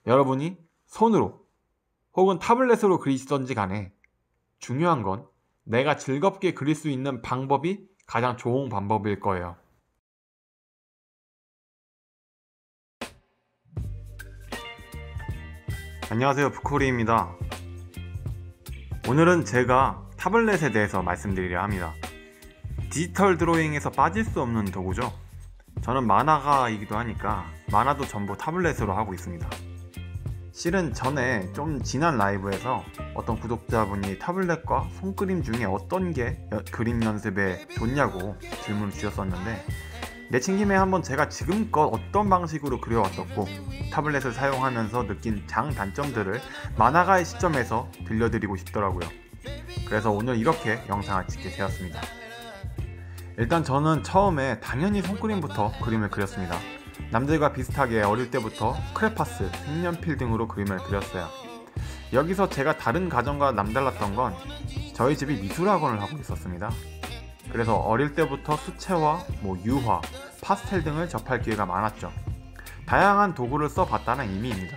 여러분이 손으로 혹은 타블렛으로 그리시던지 간에 중요한 건 내가 즐겁게 그릴 수 있는 방법이 가장 좋은 방법일 거예요. 안녕하세요, 부코리입니다. 오늘은 제가 타블렛에 대해서 말씀드리려 합니다. 디지털 드로잉에서 빠질 수 없는 도구죠. 저는 만화가이기도 하니까 만화도 전부 타블렛으로 하고 있습니다. 실은 전에 좀 지난 라이브에서 어떤 구독자분이 타블렛과 손그림 중에 어떤 게 그림 연습에 좋냐고 질문을 주셨었는데, 내친 김에 한번 제가 지금껏 어떤 방식으로 그려왔었고 타블렛을 사용하면서 느낀 장단점들을 만화가의 시점에서 들려드리고 싶더라고요. 그래서 오늘 이렇게 영상을 찍게 되었습니다. 일단 저는 처음에 당연히 손그림부터 그림을 그렸습니다. 남들과 비슷하게 어릴 때부터 크레파스, 색연필 등으로 그림을 그렸어요. 여기서 제가 다른 가정과 남달랐던 건 저희 집이 미술학원을 하고 있었습니다. 그래서 어릴 때부터 수채화, 유화, 파스텔 등을 접할 기회가 많았죠. 다양한 도구를 써봤다는 의미입니다.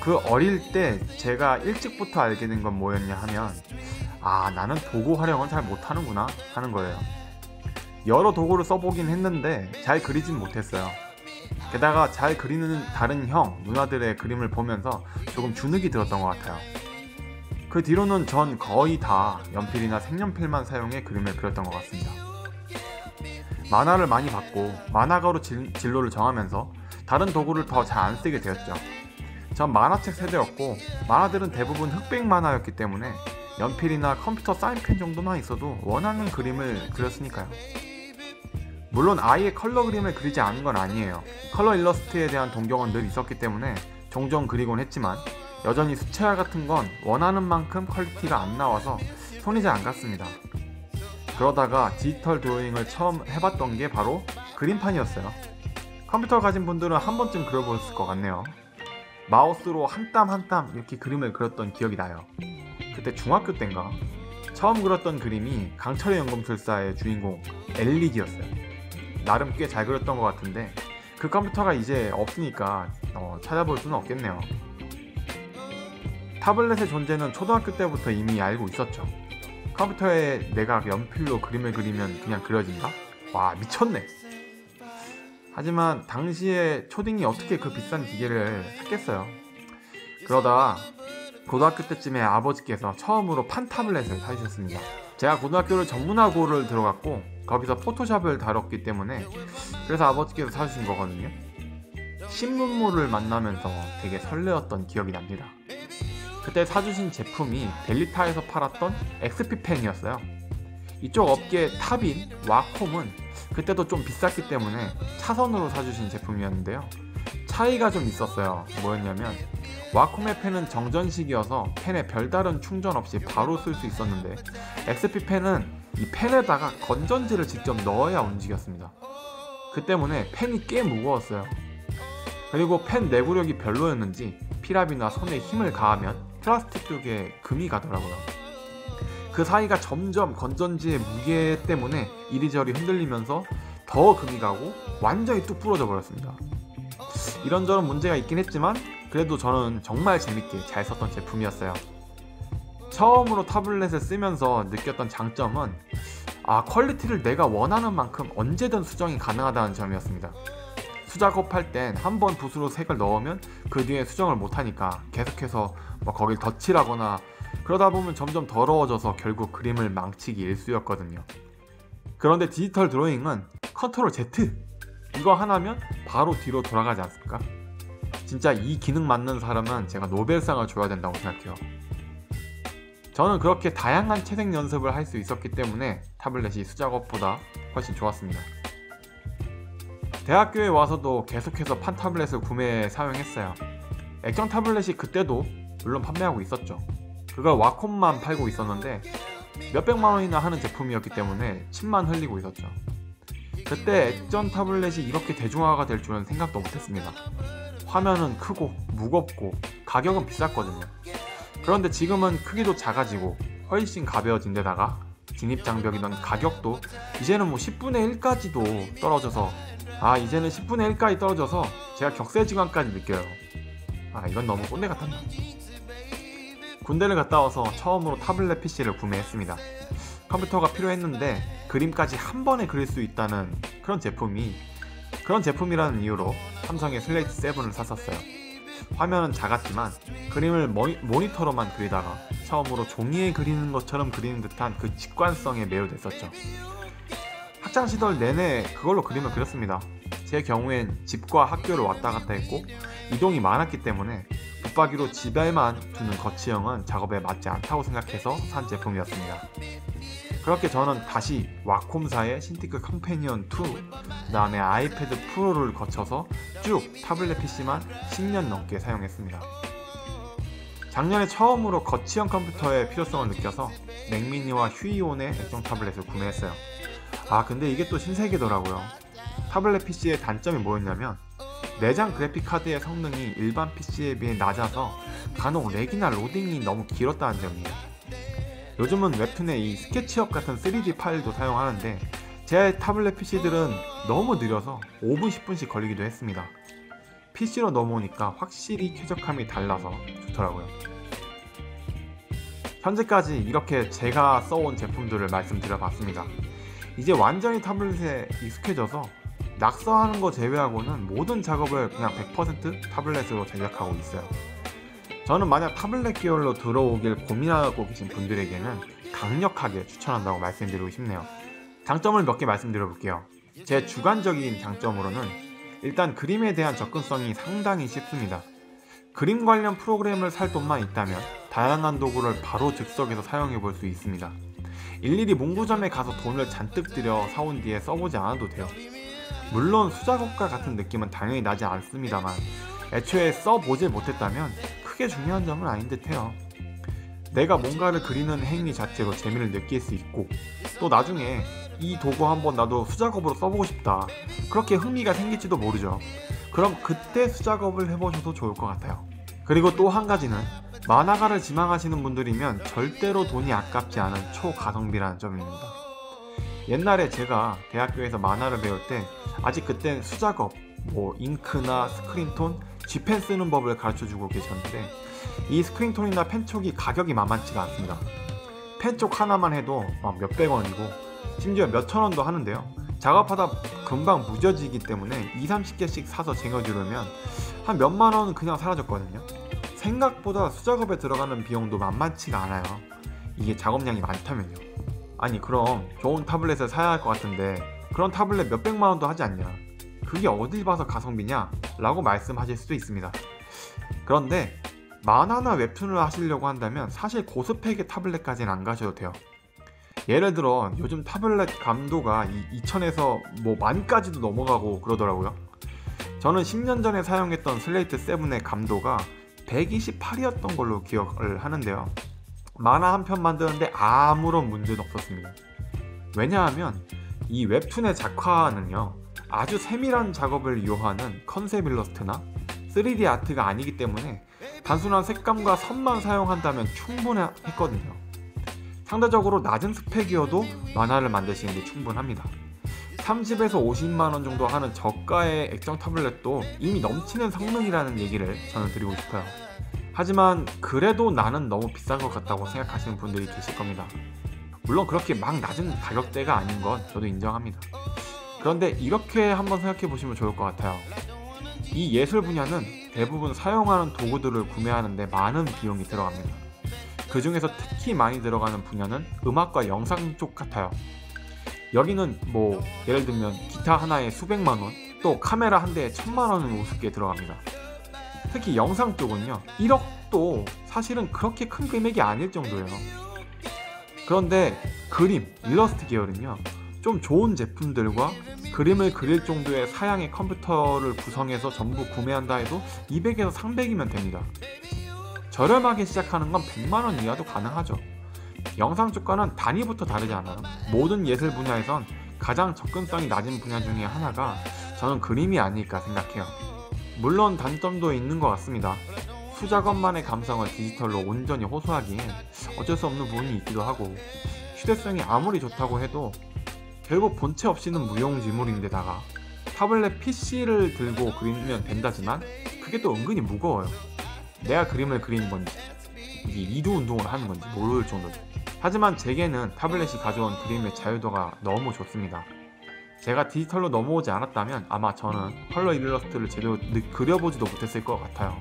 그 어릴 때 제가 일찍부터 알게 된 건 뭐였냐 하면, 나는 도구 활용은 잘 못하는구나 하는 거예요. 여러 도구를 써보긴 했는데 잘 그리진 못했어요. 게다가 잘 그리는 다른 형, 누나들의 그림을 보면서 조금 주눅이 들었던 것 같아요. 그 뒤로는 전 거의 다 연필이나 색연필만 사용해 그림을 그렸던 것 같습니다. 만화를 많이 봤고 만화가로 진로를 정하면서 다른 도구를 더 잘 안 쓰게 되었죠. 전 만화책 세대였고 만화들은 대부분 흑백 만화였기 때문에 연필이나 컴퓨터 사인펜 정도만 있어도 원하는 그림을 그렸으니까요. 물론 아예 컬러 그림을 그리지 않은 건 아니에요. 컬러 일러스트에 대한 동경은 늘 있었기 때문에 종종 그리곤 했지만 여전히 수채화 같은 건 원하는 만큼 퀄리티가 안 나와서 손이 잘 안 갔습니다. 그러다가 디지털 드로잉을 처음 해봤던 게 바로 그림판이었어요. 컴퓨터 가진 분들은 한 번쯤 그려보셨을 것 같네요. 마우스로 한 땀 한 땀 이렇게 그림을 그렸던 기억이 나요. 그때 중학교 때인가 처음 그렸던 그림이 강철의 연금술사의 주인공 엘릭이었어요. 나름 꽤 잘 그렸던 것 같은데 그 컴퓨터가 이제 없으니까 찾아볼 수는 없겠네요. 타블렛의 존재는 초등학교 때부터 이미 알고 있었죠. 컴퓨터에 내가 연필로 그림을 그리면 그냥 그려진다? 와, 미쳤네. 하지만 당시에 초딩이 어떻게 그 비싼 기계를 샀겠어요. 그러다 고등학교 때쯤에 아버지께서 처음으로 판 타블렛을 사주셨습니다. 제가 고등학교를 전문화고를 들어갔고 거기서 포토샵을 다뤘기 때문에 그래서 아버지께서 사주신 거거든요. 신문물을 만나면서 되게 설레었던 기억이 납니다. 그때 사주신 제품이 벨리타에서 팔았던 XP펜이었어요. 이쪽 업계 탑인 와콤은 그때도 좀 비쌌기 때문에 차선으로 사주신 제품이었는데요. 차이가 좀 있었어요. 뭐였냐면 와콤의 펜은 정전식이어서 펜에 별다른 충전 없이 바로 쓸 수 있었는데 XP펜은 이 펜에다가 건전지를 직접 넣어야 움직였습니다. 그 때문에 펜이 꽤 무거웠어요. 그리고 펜 내구력이 별로였는지 필압이나 손에 힘을 가하면 플라스틱 쪽에 금이 가더라고요. 그 사이가 점점 건전지의 무게 때문에 이리저리 흔들리면서 더 금이 가고 완전히 뚝 부러져 버렸습니다. 이런저런 문제가 있긴 했지만 그래도 저는 정말 재밌게 잘 썼던 제품이었어요. 처음으로 타블렛을 쓰면서 느꼈던 장점은 퀄리티를 내가 원하는 만큼 언제든 수정이 가능하다는 점이었습니다. 수작업할 땐 한 번 붓으로 색을 넣으면 그 뒤에 수정을 못하니까 계속해서 거길 덧칠하거나 그러다 보면 점점 더러워져서 결국 그림을 망치기 일쑤였거든요. 그런데 디지털 드로잉은 컨트롤 Z 이거 하나면 바로 뒤로 돌아가지 않습니까? 진짜 이 기능 맞는 사람은 제가 노벨상을 줘야 된다고 생각해요. 저는 그렇게 다양한 채색 연습을 할 수 있었기 때문에 타블렛이 수작업보다 훨씬 좋았습니다. 대학교에 와서도 계속해서 판 타블렛을 구매해 사용했어요. 액정 타블렛이 그때도 물론 판매하고 있었죠. 그걸 와콤만 팔고 있었는데 몇백만 원이나 하는 제품이었기 때문에 침만 흘리고 있었죠. 그때 액정 타블렛이 이렇게 대중화가 될 줄은 생각도 못했습니다. 화면은 크고 무겁고 가격은 비쌌거든요. 그런데 지금은 크기도 작아지고 훨씬 가벼워진 데다가 진입장벽이던 가격도 이제는 10분의 1까지도 떨어져서 이제는 10분의 1까지 떨어져서 제가 격세지감까지 느껴요. 이건 너무 꼰대 같았나. 군대를 갔다 와서 처음으로 타블렛 PC를 구매했습니다. 컴퓨터가 필요했는데 그림까지 한 번에 그릴 수 있다는 그런 제품이라는 이유로 삼성의 슬레이트 7을 샀었어요. 화면은 작았지만 그림을 모니터로만 그리다가 처음으로 종이에 그리는 것처럼 그리는 듯한 그 직관성에 매료됐었죠. 학창시절 내내 그걸로 그림을 그렸습니다. 제 경우엔 집과 학교를 왔다 갔다 했고 이동이 많았기 때문에 붙박이로 집에만 두는 거치형은 작업에 맞지 않다고 생각해서 산 제품이었습니다. 그렇게 저는 다시 와콤사의 신티크 컴패니언 2, 그 다음에 아이패드 프로를 거쳐서 쭉 타블렛 PC만 10년 넘게 사용했습니다. 작년에 처음으로 거치형 컴퓨터의 필요성을 느껴서 맥미니와 휴이온의 액정 타블렛을 구매했어요. 근데 이게 또 신세계더라고요. 타블렛 PC의 단점이 뭐였냐면 내장 그래픽카드의 성능이 일반 PC에 비해 낮아서 간혹 렉이나 로딩이 너무 길었다는 점이에요. 요즘은 웹툰에 이 스케치업 같은 3D 파일도 사용하는데 제 타블렛 PC들은 너무 느려서 5분 10분씩 걸리기도 했습니다. PC로 넘어오니까 확실히 쾌적함이 달라서 좋더라고요. 현재까지 이렇게 제가 써온 제품들을 말씀드려봤습니다. 이제 완전히 타블렛에 익숙해져서 낙서하는 거 제외하고는 모든 작업을 그냥 100% 타블렛으로 제작하고 있어요. 저는 만약 타블렛 계열로 들어오길 고민하고 계신 분들에게는 강력하게 추천한다고 말씀드리고 싶네요. 장점을 몇 개 말씀드려 볼게요. 제 주관적인 장점으로는 일단 그림에 대한 접근성이 상당히 쉽습니다. 그림 관련 프로그램을 살 돈만 있다면 다양한 도구를 바로 즉석에서 사용해 볼 수 있습니다. 일일이 문구점에 가서 돈을 잔뜩 들여 사온 뒤에 써보지 않아도 돼요. 물론 수작업과 같은 느낌은 당연히 나지 않습니다만 애초에 써보질 못했다면 크게 중요한 점은 아닌 듯해요. 내가 뭔가를 그리는 행위 자체로 재미를 느낄 수 있고 또 나중에 이 도구 한번 나도 수작업으로 써보고 싶다 그렇게 흥미가 생길지도 모르죠. 그럼 그때 수작업을 해보셔도 좋을 것 같아요. 그리고 또 한 가지는 만화가를 지망하시는 분들이면 절대로 돈이 아깝지 않은 초가성비라는 점입니다. 옛날에 제가 대학교에서 만화를 배울 때 아직 그땐 수작업, 잉크나 스크린톤, G펜 쓰는 법을 가르쳐주고 계셨는데 이 스크린톤이나 펜촉이 가격이 만만치가 않습니다. 펜촉 하나만 해도 몇백 원이고 심지어 몇천 원도 하는데요. 작업하다 금방 무뎌지기 때문에 20-30개씩 사서 쟁여두려면 한 몇만 원은 그냥 사라졌거든요. 생각보다 수작업에 들어가는 비용도 만만치가 않아요. 이게 작업량이 많다면요. 아니 그럼 좋은 타블렛을 사야 할 것 같은데 그런 타블렛 몇백만 원도 하지 않냐, 그게 어딜 봐서 가성비냐 라고 말씀하실 수도 있습니다. 그런데 만화나 웹툰을 하시려고 한다면 사실 고스펙의 타블렛까지는 안 가셔도 돼요. 예를 들어 요즘 타블렛 감도가 2000에서 만까지도 넘어가고 그러더라고요. 저는 10년 전에 사용했던 슬레이트 7의 감도가 128이었던 걸로 기억을 하는데요. 만화 한 편 만드는데 아무런 문제는 없었습니다. 왜냐하면 이 웹툰의 작화는요 아주 세밀한 작업을 요하는 컨셉 일러스트나 3D 아트가 아니기 때문에 단순한 색감과 선만 사용한다면 충분했거든요. 상대적으로 낮은 스펙이어도 만화를 만드시는 게 충분합니다. 30에서 50만원 정도 하는 저가의 액정 타블렛도 이미 넘치는 성능이라는 얘기를 저는 드리고 싶어요. 하지만 그래도 나는 너무 비싼 것 같다고 생각하시는 분들이 계실 겁니다. 물론 그렇게 막 낮은 가격대가 아닌 건 저도 인정합니다. 그런데 이렇게 한번 생각해 보시면 좋을 것 같아요. 이 예술 분야는 대부분 사용하는 도구들을 구매하는데 많은 비용이 들어갑니다. 그 중에서 특히 많이 들어가는 분야는 음악과 영상 쪽 같아요. 여기는 예를 들면 기타 하나에 수백만원, 또 카메라 한 대에 1000만원은 우습게 들어갑니다. 특히 영상 쪽은요 1억도 사실은 그렇게 큰 금액이 아닐 정도예요. 그런데 그림, 일러스트 계열은요 좀 좋은 제품들과 그림을 그릴 정도의 사양의 컴퓨터를 구성해서 전부 구매한다 해도 200에서 300이면 됩니다. 저렴하게 시작하는 건 100만원 이하도 가능하죠. 영상 쪽과는 단위부터 다르지 않아요. 모든 예술 분야에선 가장 접근성이 낮은 분야 중에 하나가 저는 그림이 아닐까 생각해요. 물론 단점도 있는 것 같습니다. 수작업만의 감성을 디지털로 온전히 호소하기엔 어쩔 수 없는 부분이 있기도 하고 휴대성이 아무리 좋다고 해도 결국 본체 없이는 무용지물인데다가 타블렛 PC를 들고 그리면 된다지만 그게 또 은근히 무거워요. 내가 그림을 그리는 건지 이게 이두 운동을 하는 건지 모를 정도죠. 하지만 제게는 타블렛이 가져온 그림의 자유도가 너무 좋습니다. 제가 디지털로 넘어오지 않았다면 아마 저는 컬러 일러스트를 제대로 그려보지도 못했을 것 같아요.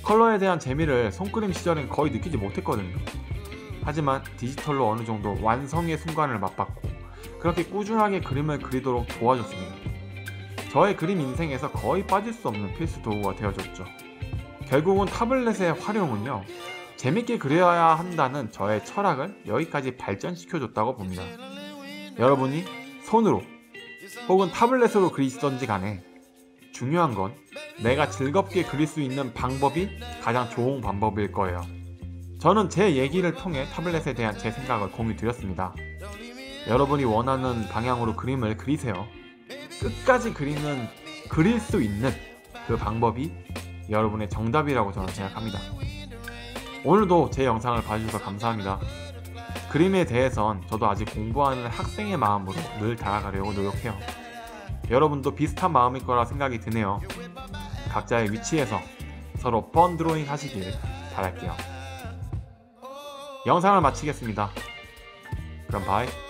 컬러에 대한 재미를 손그림 시절엔 거의 느끼지 못했거든요. 하지만 디지털로 어느 정도 완성의 순간을 맛봤고 그렇게 꾸준하게 그림을 그리도록 도와줬습니다. 저의 그림 인생에서 거의 빠질 수 없는 필수 도구가 되어줬죠. 결국은 타블렛의 활용은요, 재밌게 그려야 한다는 저의 철학을 여기까지 발전시켜줬다고 봅니다. 여러분이 손으로 혹은 타블렛으로 그리시던지 간에 중요한 건 내가 즐겁게 그릴 수 있는 방법이 가장 좋은 방법일 거예요. 저는 제 얘기를 통해 타블렛에 대한 제 생각을 공유 드렸습니다. 여러분이 원하는 방향으로 그림을 그리세요. 끝까지 그릴 수 있는 그 방법이 여러분의 정답이라고 저는 생각합니다. 오늘도 제 영상을 봐주셔서 감사합니다. 그림에 대해선 저도 아직 공부하는 학생의 마음으로 늘 다가가려고 노력해요. 여러분도 비슷한 마음일 거라 생각이 드네요. 각자의 위치에서 서로 펀 드로잉 하시길 바랄게요. 영상을 마치겠습니다. 그럼 바이.